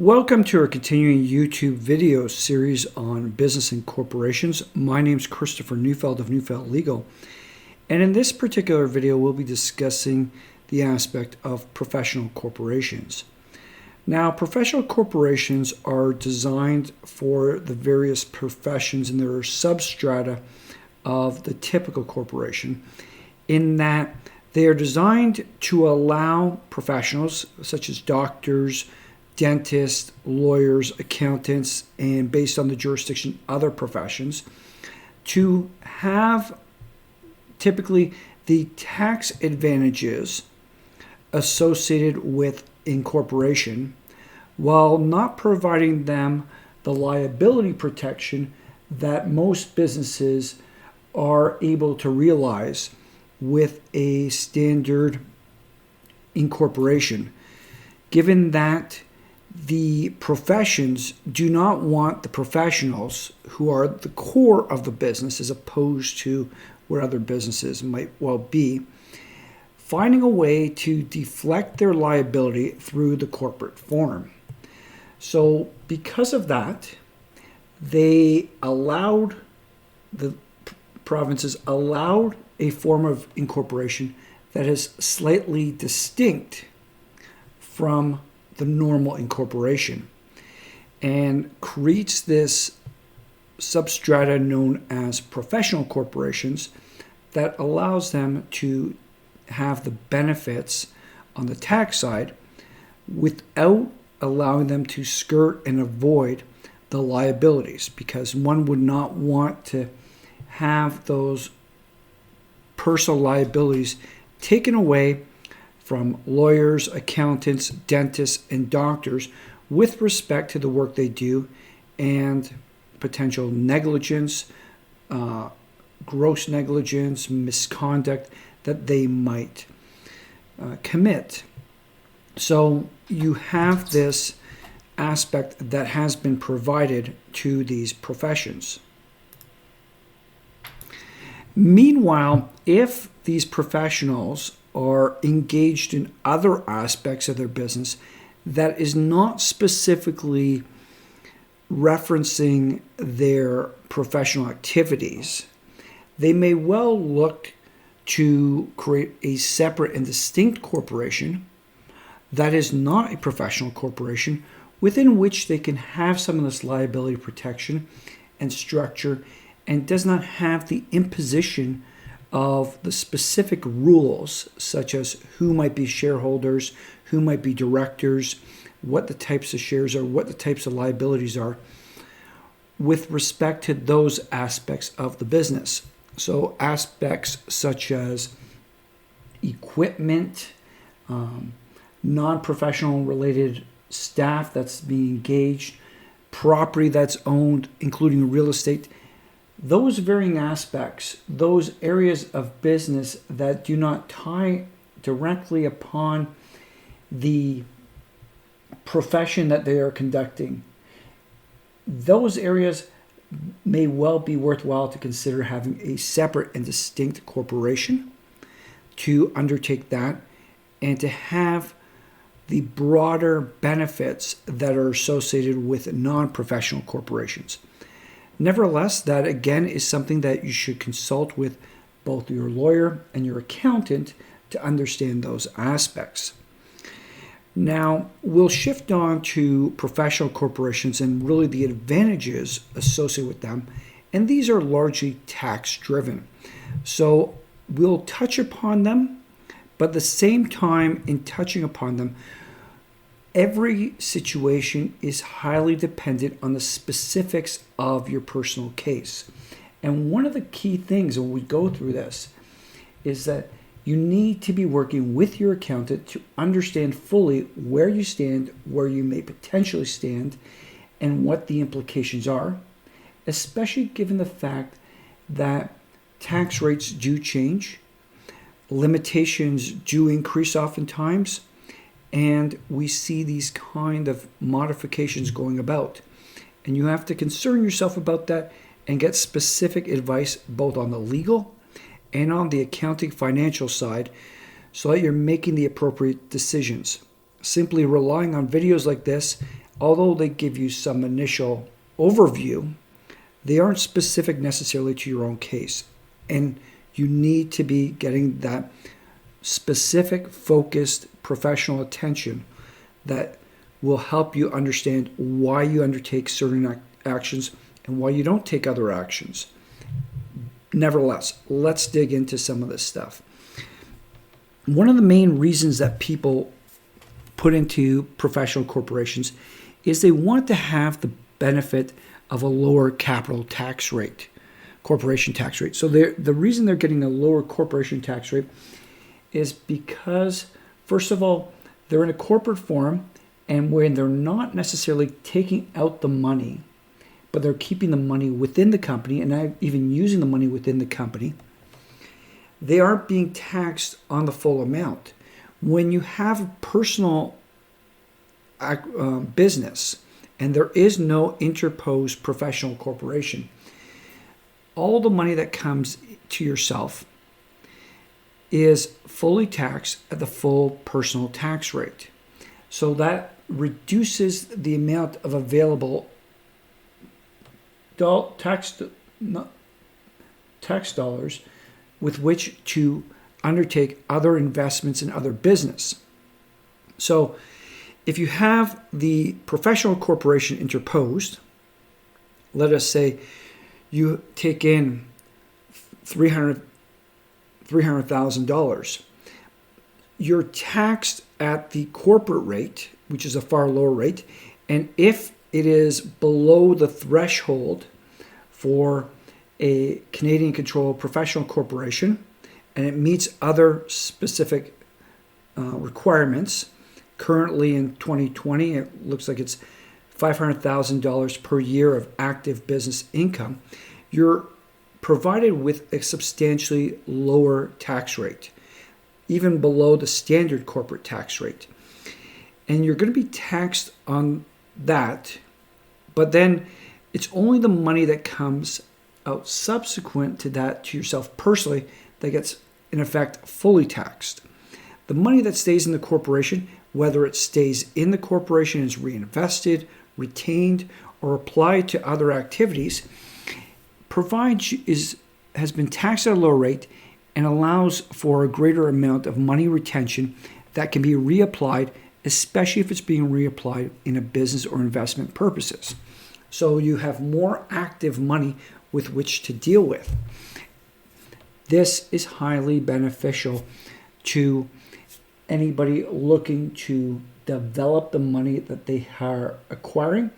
Welcome to our continuing YouTube video series on business and corporations. My name is Christopher Neufeld of Neufeld Legal, and in this particular video we'll be discussing the aspect of professional corporations. Now, professional corporations are designed for the various professions, and there are substrata of the typical corporation in that they are designed to allow professionals such as doctors, dentists, lawyers, accountants, and based on the jurisdiction, other professions, to have typically the tax advantages associated with incorporation while not providing them the liability protection that most businesses are able to realize with a standard incorporation, given that the professions do not want the professionals who are the core of the business as opposed to where other businesses might well be, finding a way to deflect their liability through the corporate form. So because of that, the provinces allowed a form of incorporation that is slightly distinct from the normal incorporation and creates this substrata known as professional corporations that allows them to have the benefits on the tax side without allowing them to skirt and avoid the liabilities, because one would not want to have those personal liabilities taken away from lawyers, accountants, dentists, and doctors with respect to the work they do and potential negligence, gross negligence, misconduct that they might commit. So you have this aspect that has been provided to these professions. Meanwhile, if these professionals are engaged in other aspects of their business that is not specifically referencing their professional activities, they may well look to create a separate and distinct corporation that is not a professional corporation, within which they can have some of this liability protection and structure, and does not have the imposition of the specific rules, such as who might be shareholders, who might be directors, what the types of shares are, what the types of liabilities are, with respect to those aspects of the business. So aspects such as equipment, non-professional related staff that's being engaged, property that's owned, including real estate, those varying aspects, those areas of business that do not tie directly upon the profession that they are conducting, those areas may well be worthwhile to consider having a separate and distinct corporation to undertake that and to have the broader benefits that are associated with non-professional corporations. Nevertheless, that again is something that you should consult with both your lawyer and your accountant to understand those aspects. Now, we'll shift on to professional corporations and really the advantages associated with them, and these are largely tax driven. So we'll touch upon them, but at the same time in touching upon them, every situation is highly dependent on the specifics of your personal case. And one of the key things when we go through this is that you need to be working with your accountant to understand fully where you stand, where you may potentially stand, and what the implications are, especially given the fact that tax rates do change, limitations do increase oftentimes, and we see these kind of modifications going about. And you have to concern yourself about that and get specific advice both on the legal and on the accounting financial side so that you're making the appropriate decisions. Simply relying on videos like this although they give you some initial overview, they aren't specific necessarily to your own case. And you need to be getting that specific, focused, professional attention that will help you understand why you undertake certain actions and why you don't take other actions. Nevertheless, let's dig into some of this stuff. One of the main reasons that people put into professional corporations is they want to have the benefit of a lower capital tax rate, corporation tax rate. So the reason they're getting a lower corporation tax rate is because, first of all, they're in a corporate form, and when they're not necessarily taking out the money, but they're keeping the money within the company and not even using the money within the company, they aren't being taxed on the full amount. When you have a personal business and there is no interposed professional corporation, all the money that comes to yourself is fully taxed at the full personal tax rate. So that reduces the amount of available tax dollars with which to undertake other investments in other business. So if you have the professional corporation interposed, let us say you take in $300,000, you're taxed at the corporate rate, which is a far lower rate, and if it is below the threshold for a Canadian controlled professional corporation and it meets other specific requirements, currently in 2020, it looks like it's $500,000 per year of active business income, you're provided with a substantially lower tax rate, even below the standard corporate tax rate. And you're going to be taxed on that, but then it's only the money that comes out subsequent to that to yourself personally that gets, in effect, fully taxed. The money that stays in the corporation, whether it stays in the corporation, is reinvested, retained, or applied to other activities, has been taxed at a lower rate and allows for a greater amount of money retention that can be reapplied, especially if it's being reapplied in a business or investment purposes. So you have more active money with which to deal with. This is highly beneficial to anybody looking to develop the money that they are acquiring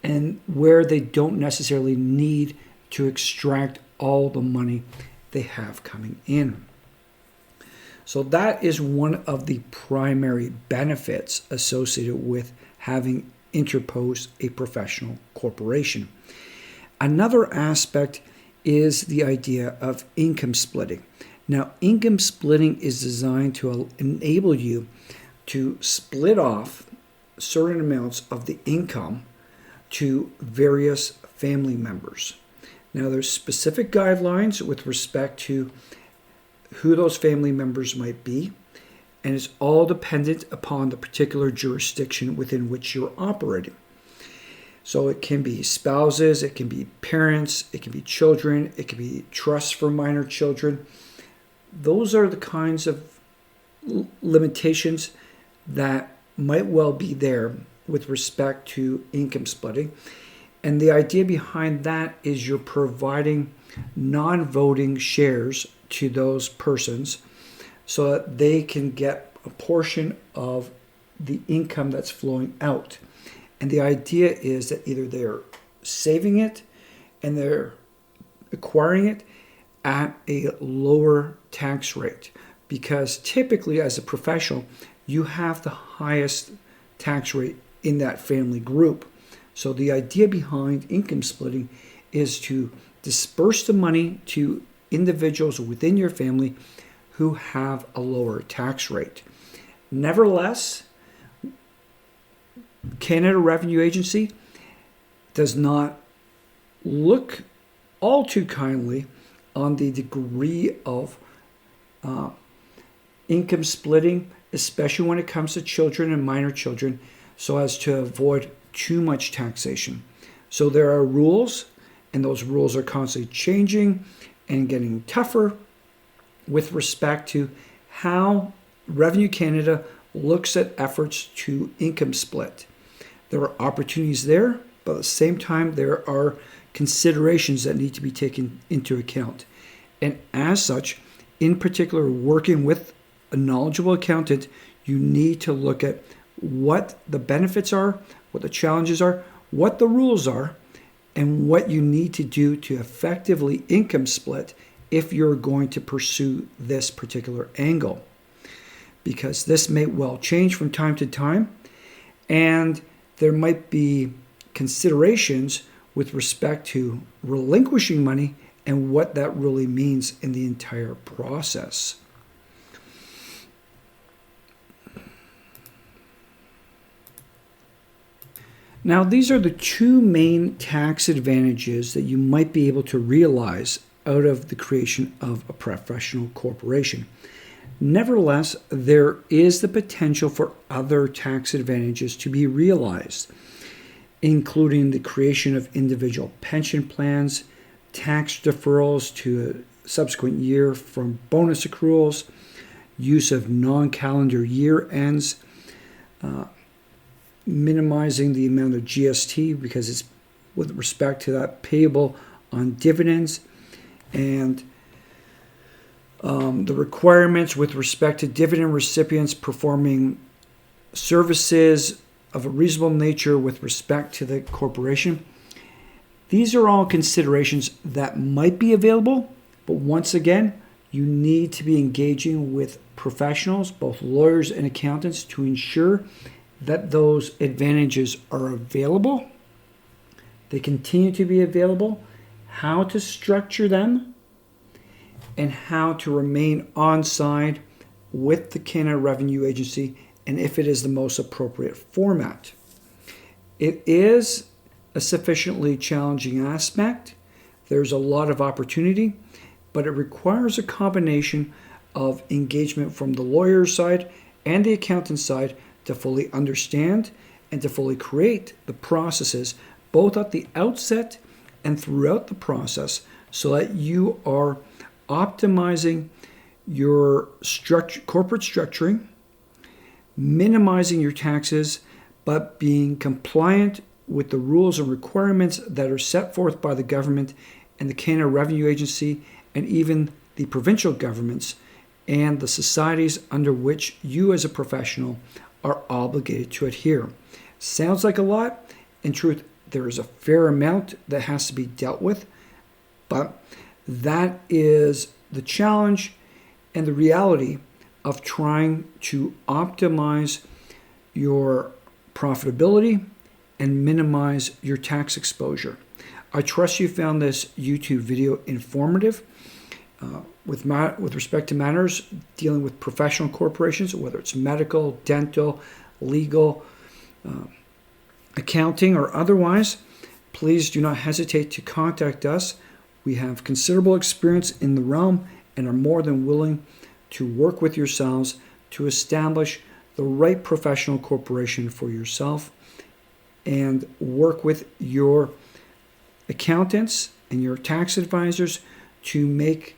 and where they don't necessarily need to extract all the money they have coming in. So that is one of the primary benefits associated with having interposed a professional corporation. Another aspect is the idea of income splitting. Now, income splitting is designed to enable you to split off certain amounts of the income to various family members. Now, there's specific guidelines with respect to who those family members might be, and it's all dependent upon the particular jurisdiction within which you're operating. So it can be spouses, it can be parents, it can be children, it can be trusts for minor children. Those are the kinds of limitations that might well be there with respect to income splitting. And the idea behind that is you're providing non-voting shares to those persons so that they can get a portion of the income that's flowing out. And the idea is that either they're saving it and they're acquiring it at a lower tax rate, because typically as a professional, you have the highest tax rate in that family group. So the idea behind income splitting is to disperse the money to individuals within your family who have a lower tax rate. Nevertheless, Canada Revenue Agency does not look all too kindly on the degree of income splitting, especially when it comes to children and minor children, so as to avoid too much taxation. So there are rules, and those rules are constantly changing and getting tougher with respect to how Revenue Canada looks at efforts to income split. There are opportunities there, but at the same time, there are considerations that need to be taken into account. And as such, in particular, working with a knowledgeable accountant, you need to look at what the benefits are, what the challenges are, what the rules are, and what you need to do to effectively income split if you're going to pursue this particular angle. Because this may well change from time to time, and there might be considerations with respect to relinquishing money and what that really means in the entire process. Now, these are the two main tax advantages that you might be able to realize out of the creation of a professional corporation. Nevertheless, there is the potential for other tax advantages to be realized, including the creation of individual pension plans, tax deferrals to a subsequent year from bonus accruals, use of non-calendar year ends, minimizing the amount of GST because it's with respect to that payable on dividends, and the requirements with respect to dividend recipients performing services of a reasonable nature with respect to the corporation. These are all considerations that might be available, but once again, you need to be engaging with professionals, both lawyers and accountants, to ensure that those advantages are available. They continue to be available, how to structure them, and how to remain on side with the Canada Revenue Agency, and if it is the most appropriate format. It is a sufficiently challenging aspect. There's a lot of opportunity, but it requires a combination of engagement from the lawyer side and the accountant side to fully understand and to fully create the processes both at the outset and throughout the process so that you are optimizing your corporate structuring, minimizing your taxes, but being compliant with the rules and requirements that are set forth by the government and the Canada Revenue Agency and even the provincial governments and the societies under which you as a professional are obligated to adhere. Sounds like a lot. In truth, there is a fair amount that has to be dealt with, but that is the challenge and the reality of trying to optimize your profitability and minimize your tax exposure. I trust you found this YouTube video informative with respect to matters dealing with professional corporations, whether it's medical, dental, legal, accounting, or otherwise. Please do not hesitate to contact us. We have considerable experience in the realm and are more than willing to work with yourselves to establish the right professional corporation for yourself and work with your accountants and your tax advisors to make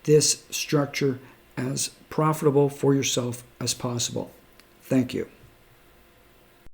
this structure as profitable for yourself as possible. Thank you.